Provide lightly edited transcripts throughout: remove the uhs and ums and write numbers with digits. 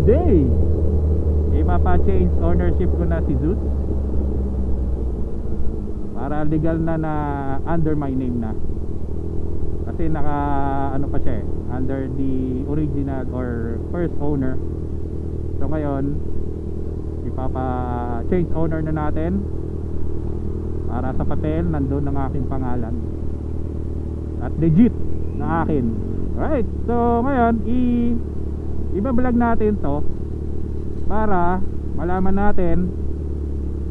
today. Ipapa-change ownership ko na si Zeus para legal na under my name na. Kasi naka ano pa siya under the original or first owner. So ngayon ipapa-change owner na natin para sa papel nandun ang aking pangalan at legit na akin. Right, so ngayon ibablog natin to para malaman natin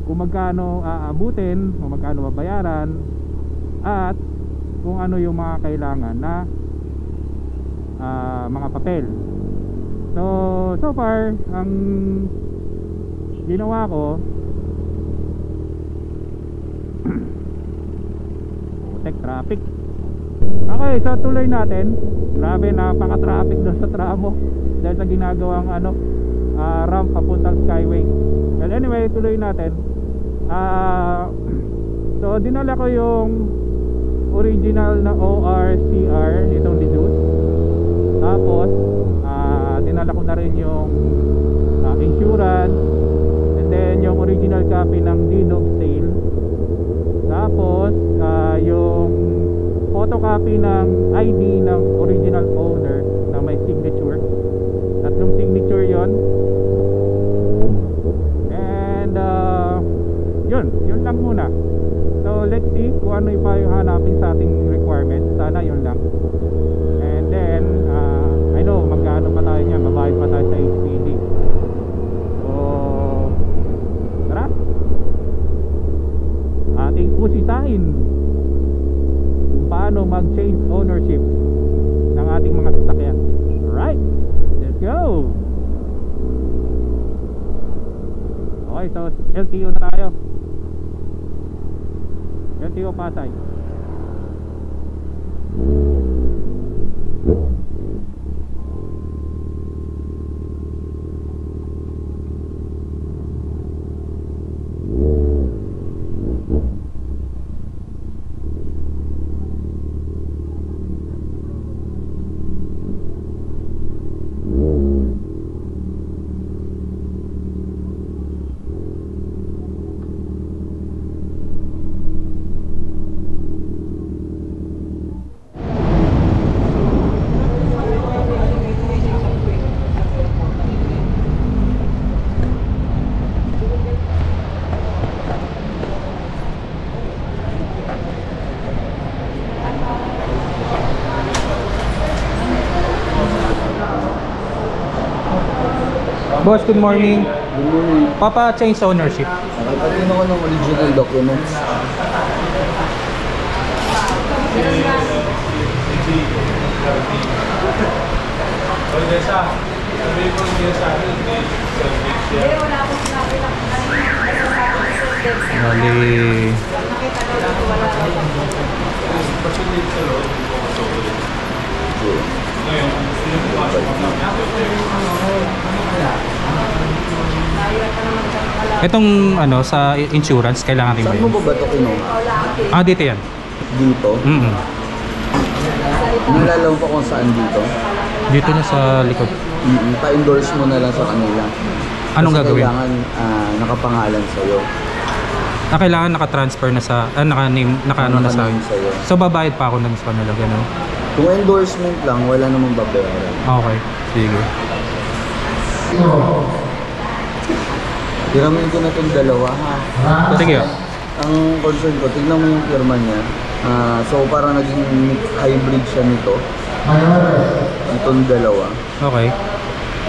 kung magkano aabutin, kung magkano babayaran, at kung ano yung mga kailangan na mga papel. So far ang ginawa ko protect traffic. Okay, so tuloy natin. Grabe, napaka-traffic doon sa tramo dahil sa ginagawang ramp papuntang Skyway. Well, anyway, tuloy natin. So dinala ko yung original na ORCR nitong Zeus. Tapos dinala ko na rin yung insurance, and then yung original copy ng deed of sale. Tapos yung photocopy ng ID ng original owner na may signature. Tatlong signature yon. And yun lang muna. So let's see kung ano pa yung hanapin sa ating requirements. Sana yun lang. And then I know magkano pa tayo niyan, mabayad pa tayo sa HPD. So tara, ating usisain kung paano mag-change ownership ng ating mga sasakyan. Alright, let's go. Okay, so LTO na tayo. LTO Pasay. Boss, good morning. Good morning. Papa, change ownership. Nakapagin ako ng original documents. Bali. Itong ano sa insurance kailangan din ba Saan yun? mo ba ito kinuha? Dito yan. Dito? Nalala mo pa kung saan dito? Dito na sa likod. Pa-endorse mo na lang sa kanila. Anong Kasi gagawin? kailangan nakapangalan sa'yo. Kailangan naka-transfer na sa naka-name, naka-ano na sa Naka-name sa'yo. So babayad pa ako ng sa kanila ganun. Kung endorsement lang, wala namang babayaran. Okay, sige. Hiramin ko na itong dalawa ha. Sige. Ang concern ko, tignan mo yung firma niya. So parang naging hybrid siya nito. Itong dalawa. Okay.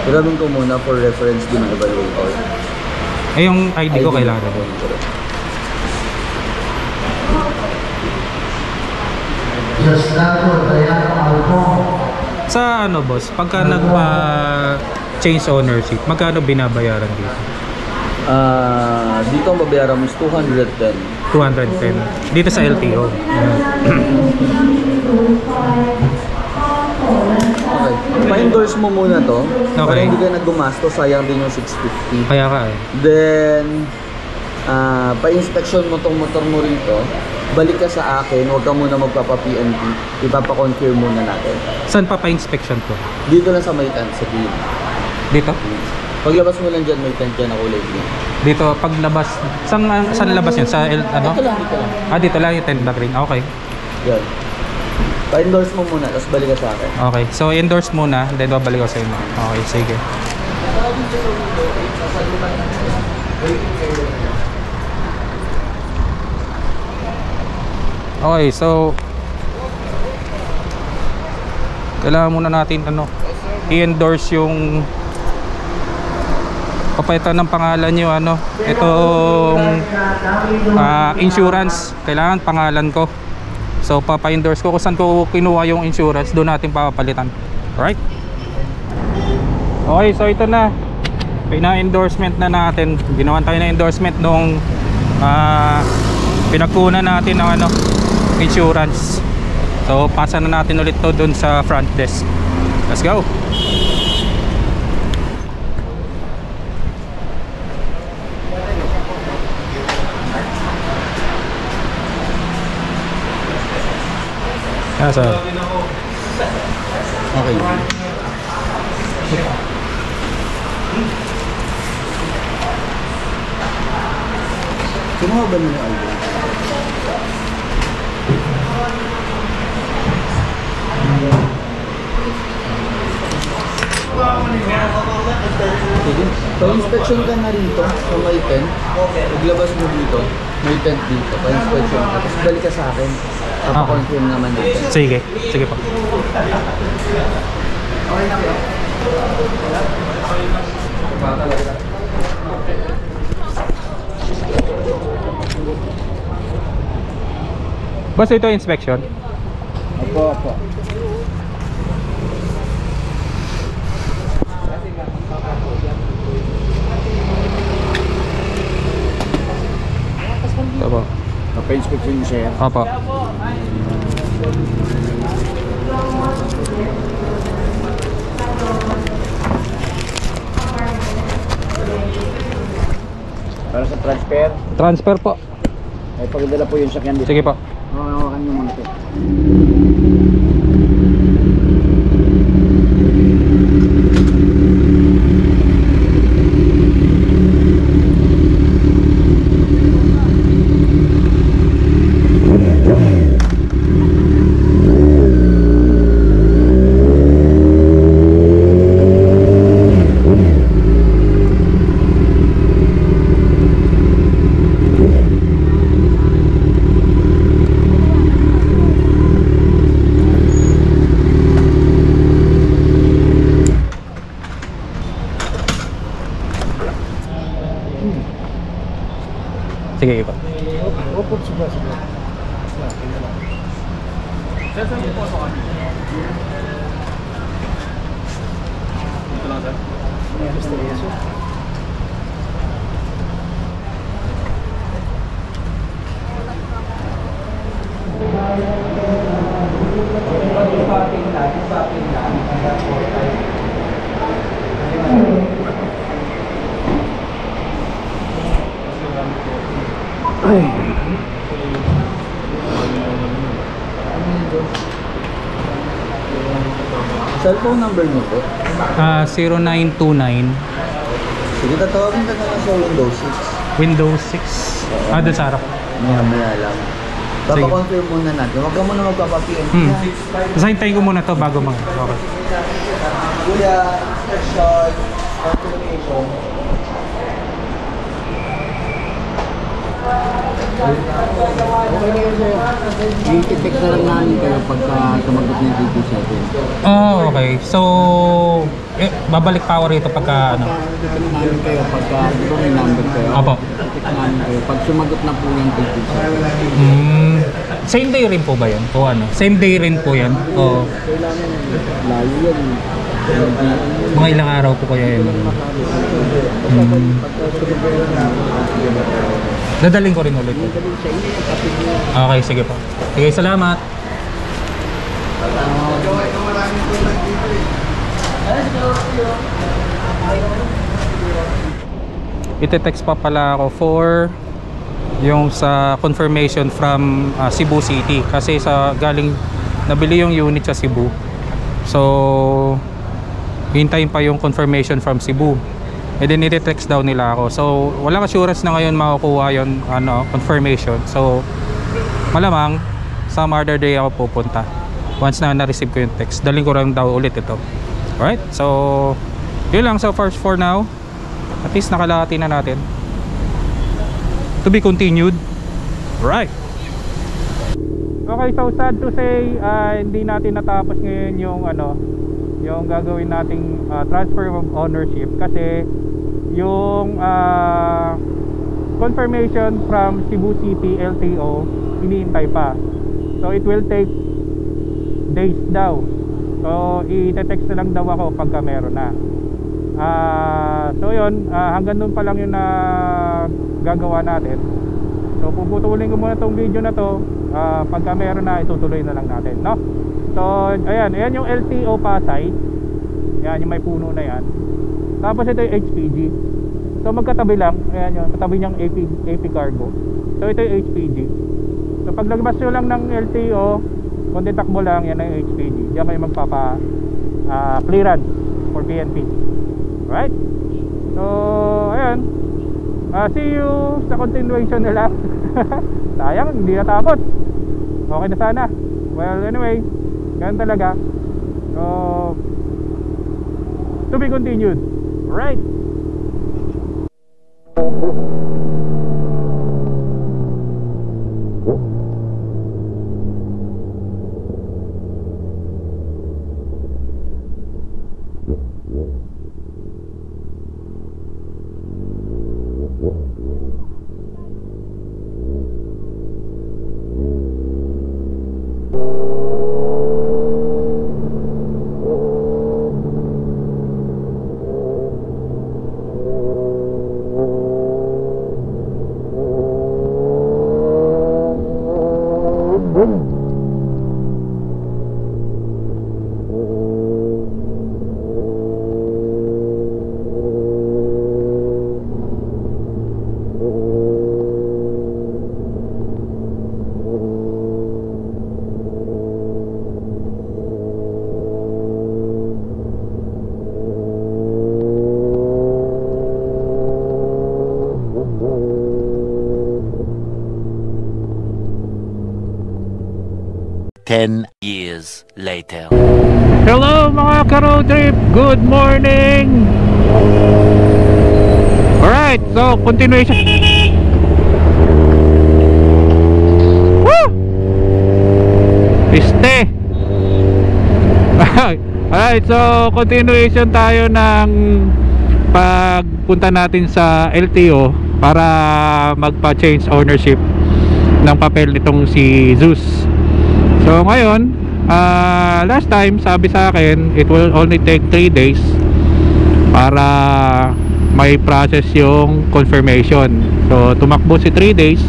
Hiramin ko muna for reference din ng evaluator. Eh yung ID ko kailangan din. Sa ano boss, pagka nagpa-change ownership, magkano binabayaran dito? Dito ang babayaran mo is 210. 210. Dito sa LTO. Okay. Pa-endorse mo muna to. Para Okay. hindi ka na gumasto, sayang din yung 650. Kaya ka eh. Then, pa-inspection mo tong motor mo rito. Balik ka sa akin, huwag ka muna magpapa-PNP. Ipapa-confirm muna natin. Saan pa pa-inspection to? Dito lang sa may tent, sa gilid. Dito? Paglabas mo lang dyan, may tent dyan na kulay green. Dito, paglabas. Saan labas yun? Sa ano? Dito lang, dito lang. Ah, dito lang yung tent na green. Okay. Yan. Pa-endorse mo muna, tapos balik ka sa akin. Okay. So, endorse muna, then babalik ako sa inyo. Okay, sige. Okay, so kailangan muna natin i-endorse yung papalitan ng pangalan nyo itong insurance. Kailangan pangalan ko. So papa-endorse ko kung saan ko kinuha yung insurance, doon natin papapalitan. Alright? Okay, so ito na. Pina-endorsement na natin. Ginawan tayo na endorsement nung pinagkunan natin ng insurance. So pasa na natin ulit to doon sa front desk. Let's go. Yes, sir. Okay. Kinuha ba nila album? Sige. Pa-inspection ka na rito sa may tent. Paglabas mo dito, may tent dito. Pa-inspection ka. Tapos balik ka sa akin. Papakonfirm naman natin. Sige. Sige po. Basta ito inspection? Opo. Ito po. Pa-inspection niyo siya. Opo. Para sa transfer, Transfer po. ay pagdala po yung sakyan dito. Sige po. Hawakan niyo muna ito. Sige po. Opo, sige. Cellphone number mo po? 0929 Sige, tatawagin ka na lang sa Windows 6. Windows 6. Doon sa harap. Maya lang. Papakonfirm muna natin. Huwag ka muna magpapapm. Basta hintayin ko muna to bago mga. Okay. Kuya, inspection, confirmation. Okay na yun, sir. I-detect na lang namin kayo pagka sumagot ng DT7. Oh, okay. So, babalik pa ako rito pagka I-detect namin kayo pagka, di ba may number kayo? Opo. I-detect namin kayo. Pag sumagot na po yung DT7. Same day rin po ba yan? O ano? Same day rin po yan? O Kailangan layo yan. mga ilang araw po kaya yun? Dadaling ko rin ulit. Okay, sige po. Sige, salamat. Ite-text pa pala ako for yung sa confirmation from Cebu City kasi sa galing nabili yung unit sa Cebu. So hintayin pa yung confirmation from Cebu. And then i-text daw nila ako. So walang assurance na ngayon makukuha yon confirmation. So malamang some other day ako pupunta once na na-receive ko yung text. Daling ko lang daw ulit ito. Alright, so yun lang so far for now. At least nakalahati na natin. To be continued. Right. Okay, so sad to say hindi natin natapos ngayon yung gagawin nating transfer of ownership kasi yung confirmation from Cebu City LTO hinihintay pa. So it will take days daw. So i-text na lang daw ako pagka meron na. So yun, hanggang doon pa lang yung gagawa natin. So puputulin ko muna tong video na to. Pagka meron na, itutuloy na lang natin, no? So ayan yung LTO Pasay. Yan yung may puno na yan. Tapos ito yung HPG. So magkatabi lang. Ayan yung katabi niyang AP Cargo. So ito yung HPG. So pag naglabas nyo lang ng LTO, kung detakbo lang, yan ang HPG. Diyan kayo magpapa clearance for PNP. Right? So ayan, see you sa continuation nila. Sayang, hindi natapos. Okay na sana. Well, anyway, ganun talaga. So to be continued. Right? Ten years later. Hello mga ka-road trip, good morning. Alright, so continuation. Woo! Piste. Alright, so continuation tayo ng pagpunta natin sa LTO para magpa-change ownership ng papel nitong si Zeus. So ngayon, last time sabi sa akin it will only take 3 days para may process yung confirmation. So tumakbo si 3 days,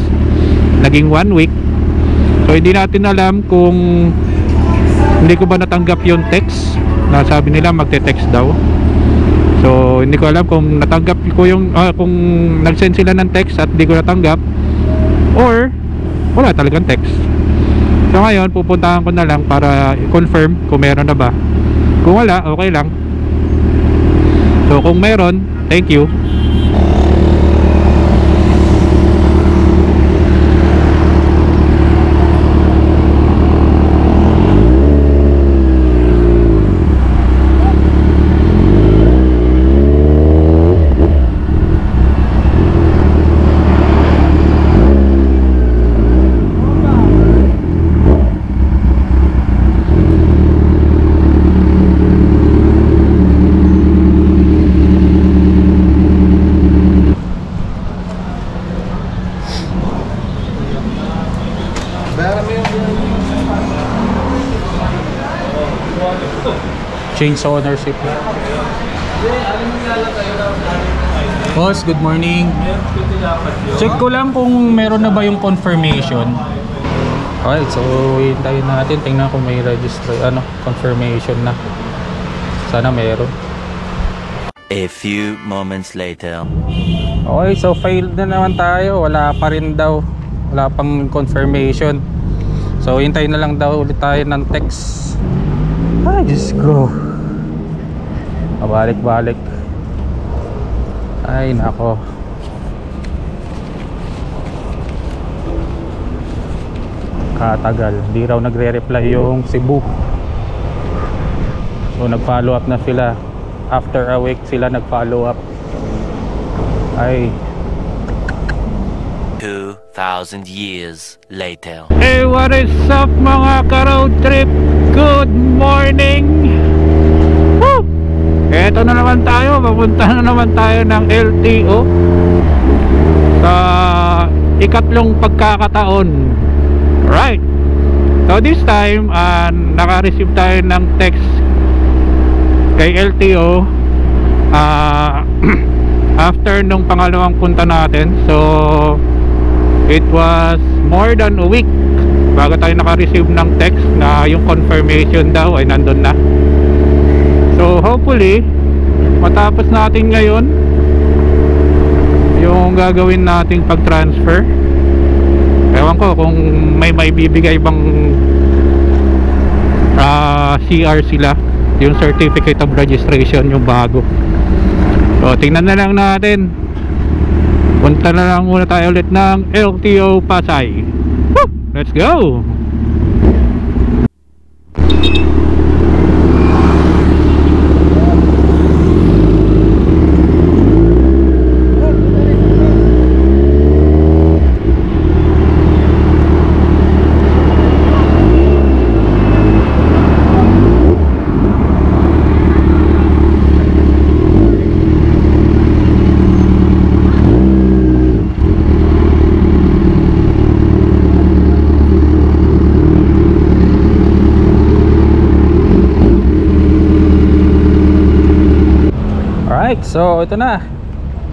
naging 1 week. So hindi natin alam kung hindi ko ba natanggap yung text na sabi nila magte-text daw. So hindi ko alam kung natanggap ko yung kung nag-send sila ng text at hindi ko natanggap or wala talagang text. So ngayon pupuntahan ko na lang para i-confirm kung meron na ba. Kung wala, okay lang. So kung meron, thank you. Change ownership. Boss, good morning. Check ko lang kung meron na ba yung confirmation. Alright, so hintayin natin. Tingnan kung may register, confirmation na. Sana meron. A few moments later. Okay, so failed na naman tayo. Wala pa rin daw. Wala pang confirmation. So hintayin na lang daw ulit tayo ng text. Ay, just go. Pabalik-balik. Ay nako. Katagal, di raw nagre-reply yung Cebu. So nag-follow up na sila. After a week sila nag-follow up. Ay 2,000 years later. Hey, what is up mga ka-road trip? Good morning! Woo! Eto na naman tayo, papunta na naman tayo ng LTO sa ikatlong pagkakataon. Right. So this time, naka-receive tayo ng text kay LTO after nung pangalawang punta natin. So it was more than a week bago tayo naka-receive ng text na yung confirmation daw ay nandun na. So hopefully matapos natin ngayon yung gagawin nating pag-transfer. Ewan ko kung may bibigay bang CR sila, yung certificate of registration, yung bago. So tingnan na lang natin. Punta na lang muna tayo ulit ng LTO Pasay. Woo! Let's go! Alright, so ito na,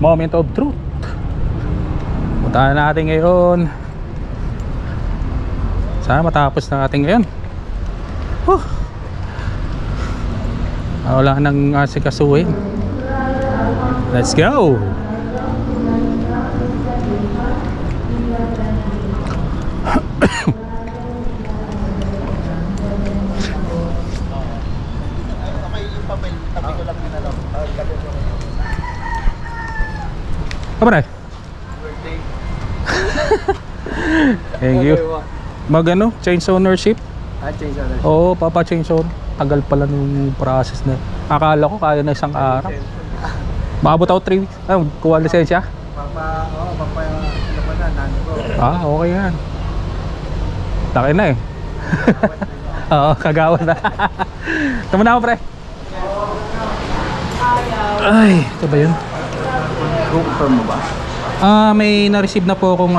moment of truth. Puntahan natin ngayon. Sana matapos na natin ngayon. Wala nang asikasuhin. Let's go! Kapan ay? Birthday. Thank you. Mag-ano? Change ownership? Change ownership. Oo, papa-change ownership. Tagal pala nung process na. Akala ko kaya na isang araw. Maabot ako 3 weeks. Kuha lisensya? Okay yan. Laki na eh. Oo, kagawa na. Tama na ako, pre. Ay, ito ba yun? Confirm mo ba? May na-receive na po akong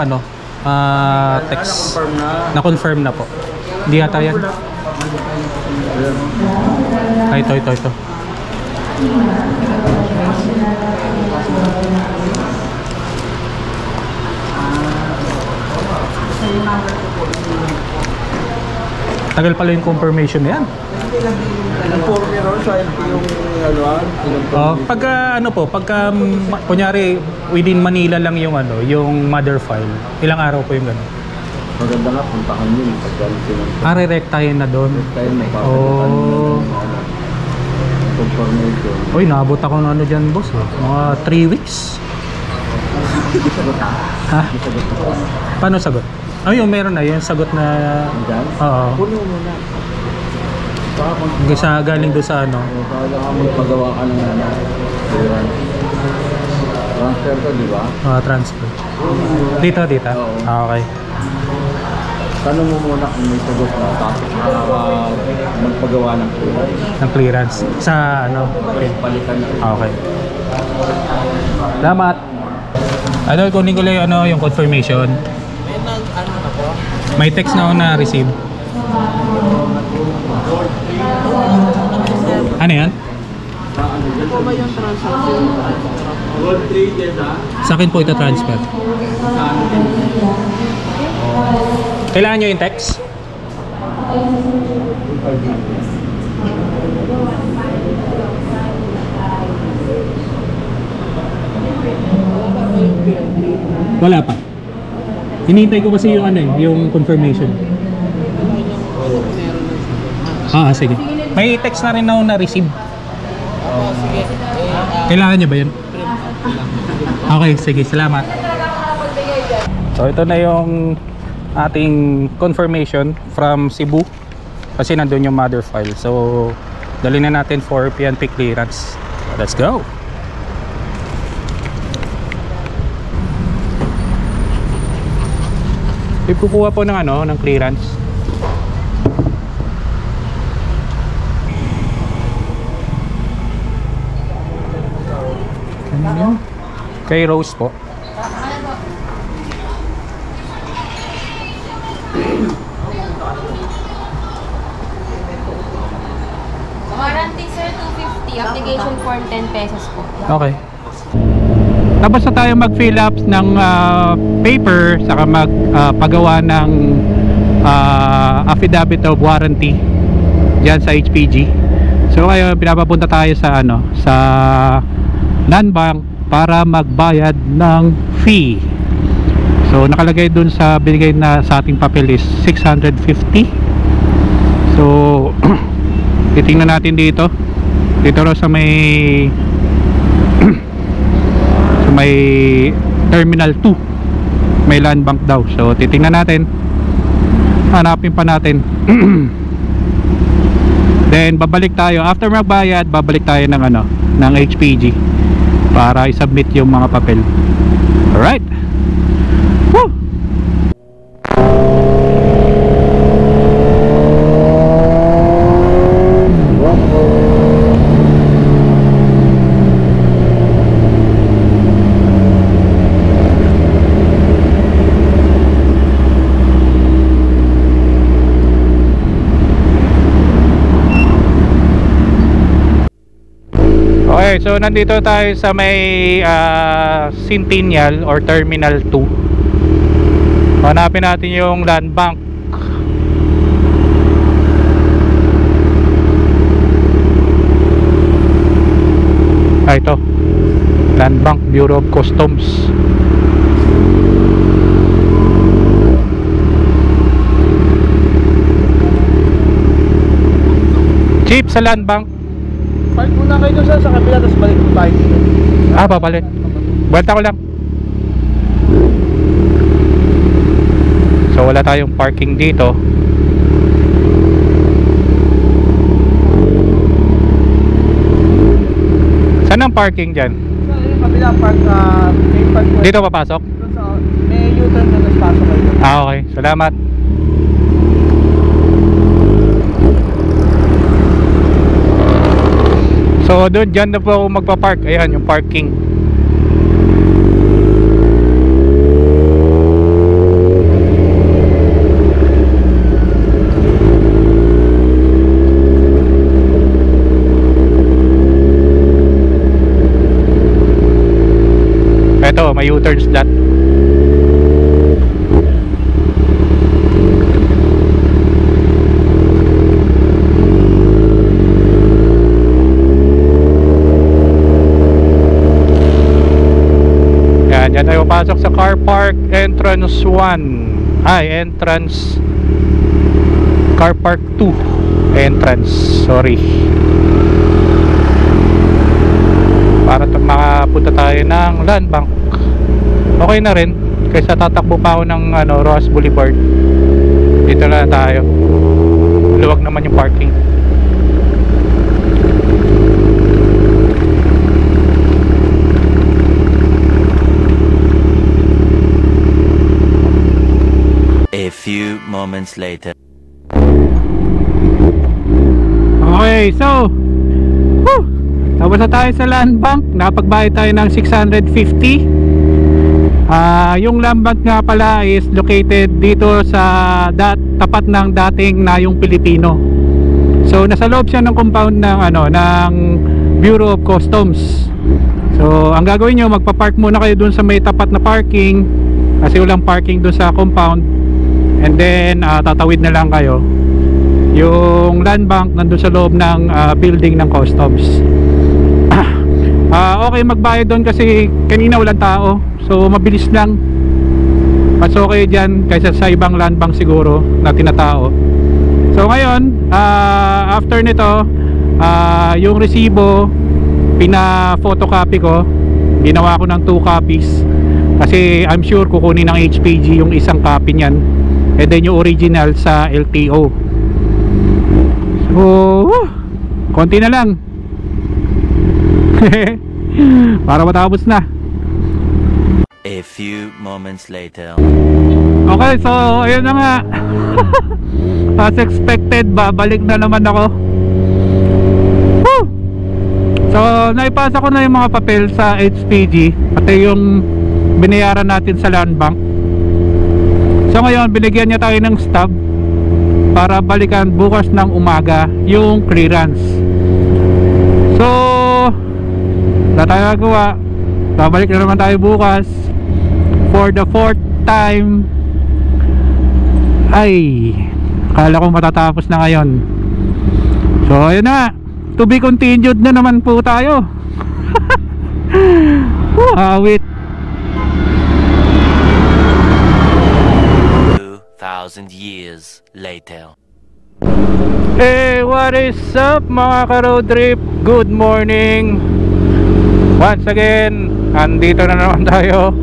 text. Na-confirm na po. Hindi yata yan. Ay, ito. Tagal pala yung confirmation na yan. Pagka kunyari within Manila lang yung yung mother file, ilang araw po yung gano'n? Maganda nga, puntahan yun. Re-rectahin na doon. Confirmation. Uy, naabot ako ng dyan, boss. Mga 3 weeks. Ha? Paano sagot? Yung meron na yung sagot na. Oo. Puno mo na. Kasi galing doon sa Kaya ka magpagawa ka ng transfer to, di ba? Transfer. Dito. Okay. Tanong mo muna kung may sagot na tapos magpagawa ng clearance. Ng clearance. Sa okay. Palitan na. Okay. Salamat. Kunin ko lang yung confirmation. May text na ako na receive. Ano yan? Ito ba yung transaction? Sa akin po ito transfer. Kailangan nyo yung text? Wala pa. Hinihintay ko kasi yung yung confirmation. Sige. May text na rin ako na receive. Sige. Kailangan nyo ba yun? Okay, sige, salamat. So ito na yung ating confirmation from Cebu kasi nandun yung mother file. So dali na natin for PNP clearance. Let's go. Kukuha po ng ng clearance. Kay Rose po. Warranty sir, 250. Application form, 10 pesos po. Okay. Tapos na tayo mag-fill up ng paper saka magpagawa ng affidavit of warranty diyan sa HPG. So ngayon pinapapunta tayo sa sa land bank para magbayad ng fee. So nakalagay dun sa binigay na sa ating papel is 650. So titingnan natin dito raw sa may sa may terminal 2 may land bank daw. So titingnan natin, hanapin pa natin. Then babalik tayo after magbayad, babalik tayo ng ng HPG para i-submit yung mga papel. Alright. Woo! Okay, so nandito tayo sa may Centennial or Terminal 2. Hanapin natin yung land bank. Ito. Land Bank, Bureau of Customs. Chief sa land bank. Park muna kayo doon sa kabila, tapos balik mo tayo dito. Babalik. Buwelta ko lang. So wala tayong parking dito. Saan ang parking dyan? Sa kabila, park, may park mo. Dito papasok? Doon sa, may U-turn na nagpasok kayo. Okay, salamat. So doon, dyan na po ako magpa-park. Ayan yung parking. Ito, may U-turn slot. Yan tayo pasok sa car park entrance 1. Entrance car park 2 entrance, sorry. Para makapunta tayo ng land bank. Okay na rin kaysa tatakbo pa ako ng Roas Boulevard. Dito na tayo. Luwag naman yung parking. A few moments later. Okay, so tapos na tayo sa land bank. Napagbayad tayo ng 650. Yung land bank nga pala is located dito sa tapat ng dating Nayong Pilipino. So nasa loob siya ng compound ng ng Bureau of Customs. So ang gagawin nyo, magpa-park muna kayo dun sa may tapat na parking kasi walang parking dun sa compound. And then tatawid na lang kayo. Yung land bank nandun sa loob ng building ng customs. Okay magbayad doon kasi kanina walang tao. So mabilis lang. Mas okay dyan kaysa sa ibang land bank siguro na tinatao. So ngayon after nito yung resibo pina-photocopy ko. Ginawa ko ng 2 copies kasi I'm sure kukunin ng HPG yung isang copy niyan, and then yung original sa LTO. So konti na lang para matapos na. A few moments later. Okay, so ayun na nga. As expected, babalik na naman ako. Woo! So naipasa ko na yung mga papel sa HPG, pati yung binayaran natin sa land bank. So ngayon binigyan niya tayo ng stub para balikan bukas ng umaga yung clearance. So wala tayo nagawa, babalik na naman tayo bukas for the 4th time. Ay, akala ko matatapos na ngayon. So ayun na, to be continued na naman po tayo. Awit. 2,000 years later. Hey, what is up mga ka-road trip? Good morning. Once again, andito na naman tayo.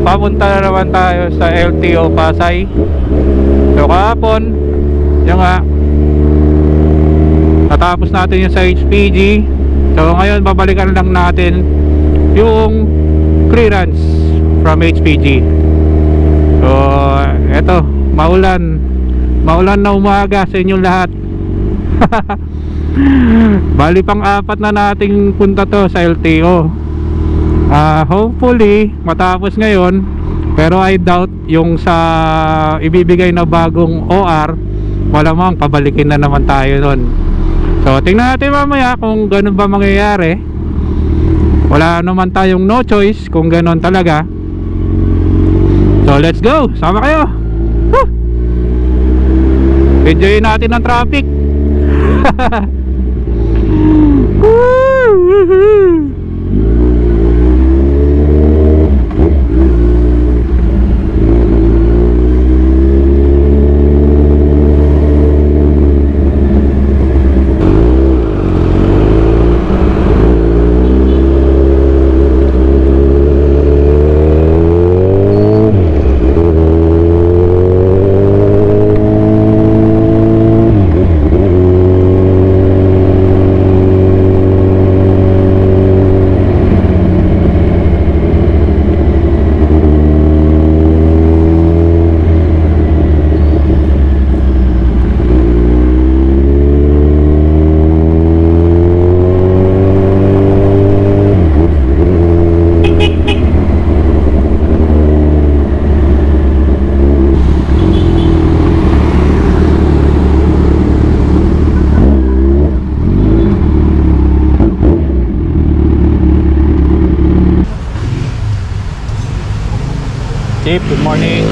Papunta na naman tayo sa LTO Pasay. So kahapon, yung nga, natapos natin yung sa HPG. So ngayon babalikan lang natin yung clearance from HPG. So eto, maulan na umaga sa inyong lahat. Bali pang 4 na nating punta to sa LTO. Hopefully matapos ngayon, pero I doubt yung sa ibibigay na bagong OR, malamang pabalikin na naman tayo nun. So tingnan natin mamaya kung ganun ba mangyayari. Wala naman tayong no choice kung ganun talaga. So let's go, sama kayo. Woo! Enjoyin natin ang traffic. Chief, good morning.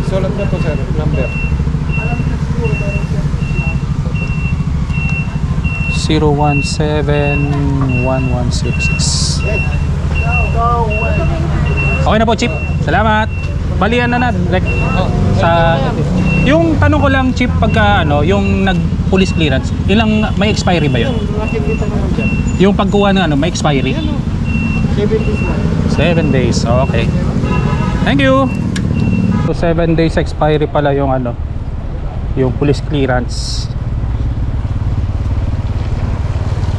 Sulat na po sir, number 0171166. Okay na po, Chip. Salamat. Balian na like, sa yung tanong ko lang, Chip, pagka yung nag-police clearance, ilang may expiry ba 'yon? Yung pagkuha ng may expiry? 7 days. Okay. Thank you. So 7 days expiry pala yung yung police clearance.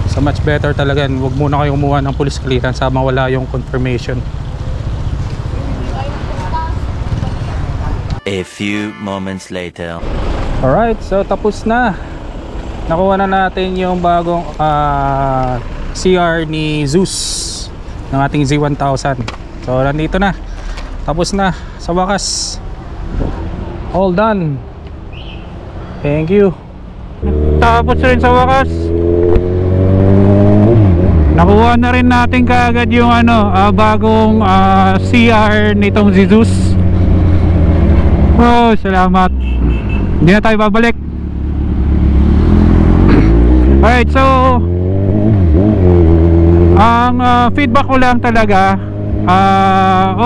So much better talaga, wag muna kayo kumuha ng police clearance habang wala yung confirmation. A few moments later. Alright, so tapos na. Nakuha na natin yung bagong CR ni Zeus ng ating Z1000. So nandito na. Tapos na sa wakas. All done. Thank you. Tapos rin sa wakas, nakuha na rin natin kaagad yung bagong CR nitong Zeus. Oh, salamat. Hindi na tayo babalik. Alright, so ang feedback ko lang talaga,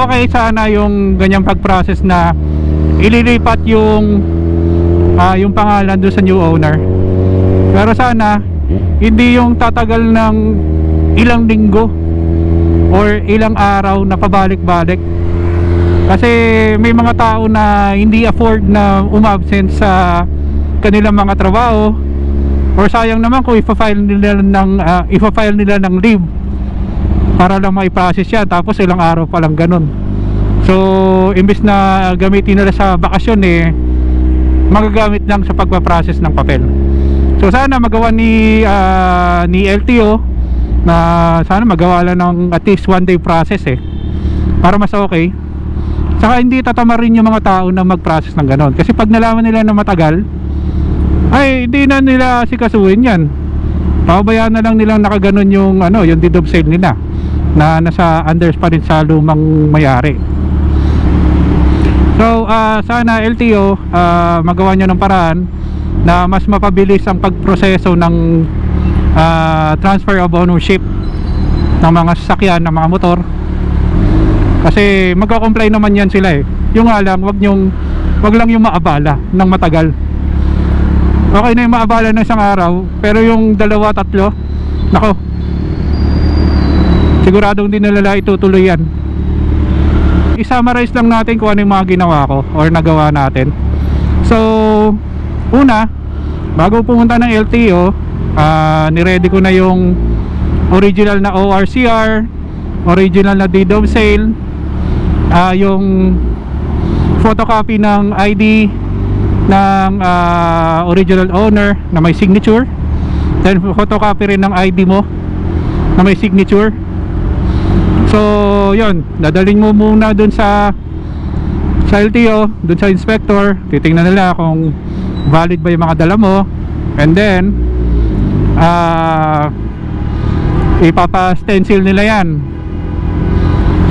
okay sana yung ganyang pag-process na ililipat yung pangalan doon sa new owner. Pero sana hindi yung tatagal ng ilang linggo or ilang araw na pabalik-balik, kasi may mga tao na hindi afford na umabsent sa kanilang mga trabaho, or sayang naman kung ipa-file nila ng leave para lang mai-process yan, tapos ilang araw pa lang ganun. So imbis na gamitin nila sa bakasyon, magagamit lang sa pagpa-process ng papel. So sana magawa ni LTO na sana magawa lang ng at least 1 day process para mas okay. Saka hindi tatama rin yung mga tao na mag-process ng ganon, kasi pag nalaman nila na matagal, ay hindi na nila sikasuhin yan. Pabayaan na lang nilang nakaganon yung yung deed of sale nila na nasa unders pa rin sa lumang may-ari. So sana LTO magawa nyo ng paraan na mas mapabilis ang pagproseso ng transfer of ownership ng mga sasakyan, ng mga motor, kasi magko-comply naman yan sila yung nga lang, wag lang yung maabala ng matagal. Okay na yung maabala ng isang araw, pero yung 2-3, nako, siguradong din nila itutuloy yan. I-summarize lang natin kung ano yung mga ginawa ko or nagawa natin. So una, bago pumunta ng LTO, niready ko na yung original na ORCR, original na deed of sale, yung photocopy ng ID ng original owner na may signature, then photocopy rin ng ID mo na may signature. So yun, dadalhin mo muna dun sa LTO, dun sa inspector, titingnan nila kung valid ba yung mga dala mo, and then ipapa-stencil nila yan.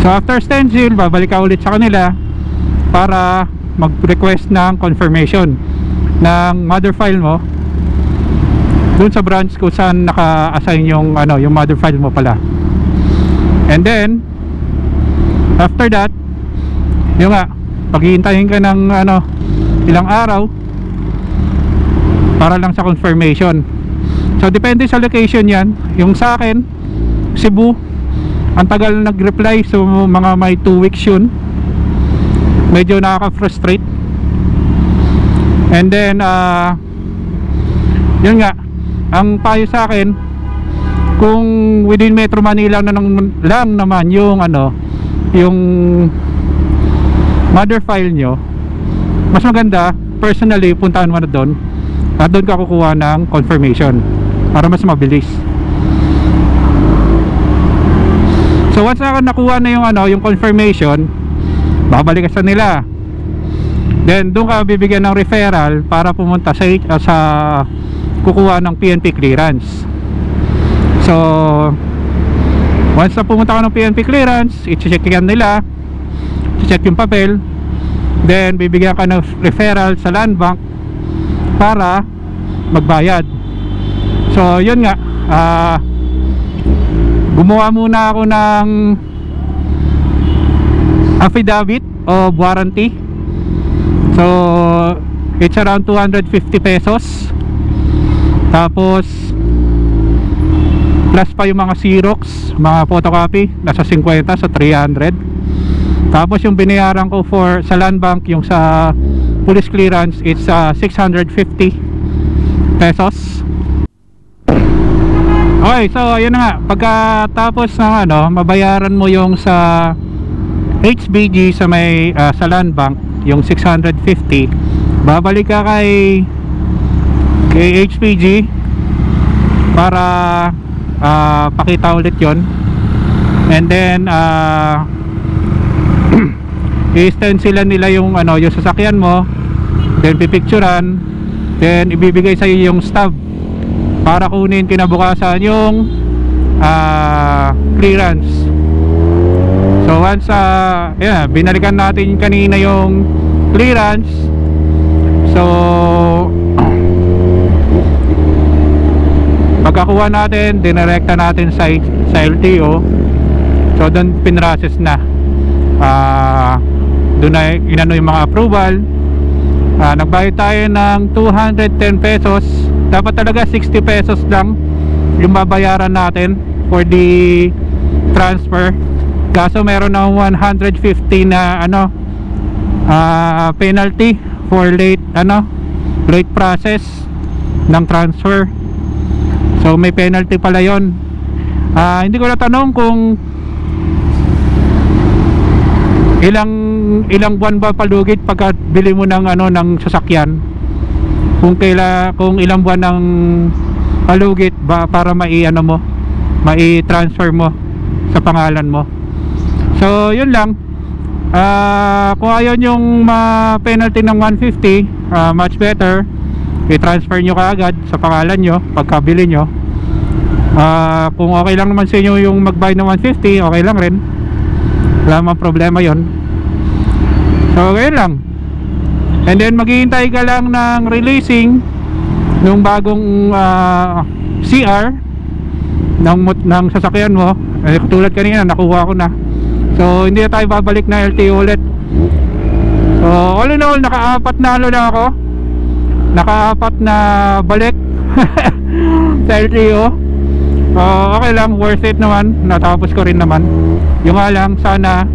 So after stencil, babalik ka ulit sa kanila para mag-request ng confirmation ng mother file mo dun sa branch kung saan naka-assign yung yung mother file mo pala. And then after that, yung nga, paghihintayin ka ng ilang araw para lang sa confirmation. So depende sa location yan. Yung sa akin, Cebu, ang tagal nag-reply, so mga may 2 weeks yun. Medyo nakaka-frustrate. And then yun nga, ang payo sa akin, kung within Metro Manila lang naman yung yung mother file nyo, mas maganda personally puntahan mo na doon at doon ka kukuha ng confirmation para mas mabilis. So once na nakuha na yung yung confirmation, babalik ka sa nila, then doon ka bibigyan ng referral para pumunta sa kukuha ng PNP clearance. So once na pumunta ka ng PNP clearance, i-check yan nila, i-check yung papel, then bibigyan ka ng referral sa land bank para magbayad. So yun nga, gumawa muna ako ng affidavit of warranty. So it's around 250 pesos. Tapos plus pa yung mga Xerox, mga photocopy, nasa 50, sa 300. Tapos yung binayaran ko sa land bank, yung sa police clearance, it's 650 pesos. Okay, so ayun na nga, pagkatapos ng mabayaran mo yung sa HBG sa may sa land bank, yung 650, babalik ka kay HBG para pakita ulit yon, and then i-stencilan nila yung yung sasakyan mo, then pipicturan, then ibibigay sa iyo yung stub para kunin kinabukasan yung clearance. So once binalikan natin kanina yung clearance, so Pagkakuha natin, dinirekta natin sa LTO. So doon pinrocess na. Doon na inano yung mga approval. Nagbayad tayo ng 210 pesos. Dapat talaga 60 pesos lang yung babayaran natin for the transfer. Kaso meron na 150 na penalty for late process ng transfer. So may penalty pala yon. Hindi ko na tanong kung ilang buwan ba palugit pagka bili mo ng ng sasakyan, kung ilang buwan ng palugit ba para mai-transfer mo sa pangalan mo. So yun lang. Kung ayaw yung penalty ng 150, much better i-transfer nyo kaagad sa pangalan nyo pagkabili nyo. Kung okay lang naman sa inyo yung mag-buy ng 150, okay lang rin, wala namang problema yon. So ganyan lang. And then maghihintay ka lang ng releasing nung bagong CR ng sasakyan mo. Katulad kanina, nakuha ko na. So hindi na tayo babalik na LTO ulit. So all in all, naka-4 na na ako. Naka-4 na balik sa LTO. Okay lang, worth it naman. Natapos ko rin naman. Yung nga lang, sana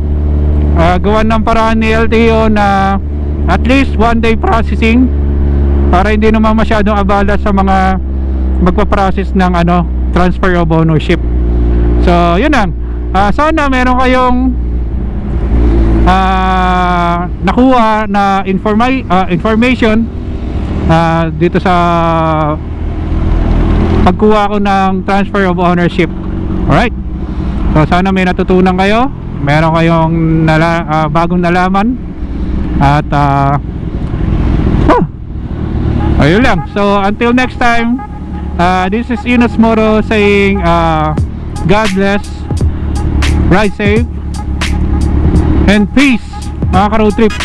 gawan ng paraan ni LTO na at least 1 day processing para hindi naman masyadong abala sa mga magpa-process ng transfer of ownership. So yun lang. Sana meron kayong nakuha na information dito sa pagkuha ko ng transfer of ownership. Alright, so sana may natutunan kayo, meron kayong bagong nalaman. At ayun lang. So until next time, this is Enos Moro saying God bless, ride safe, and peace mga ka-road trip.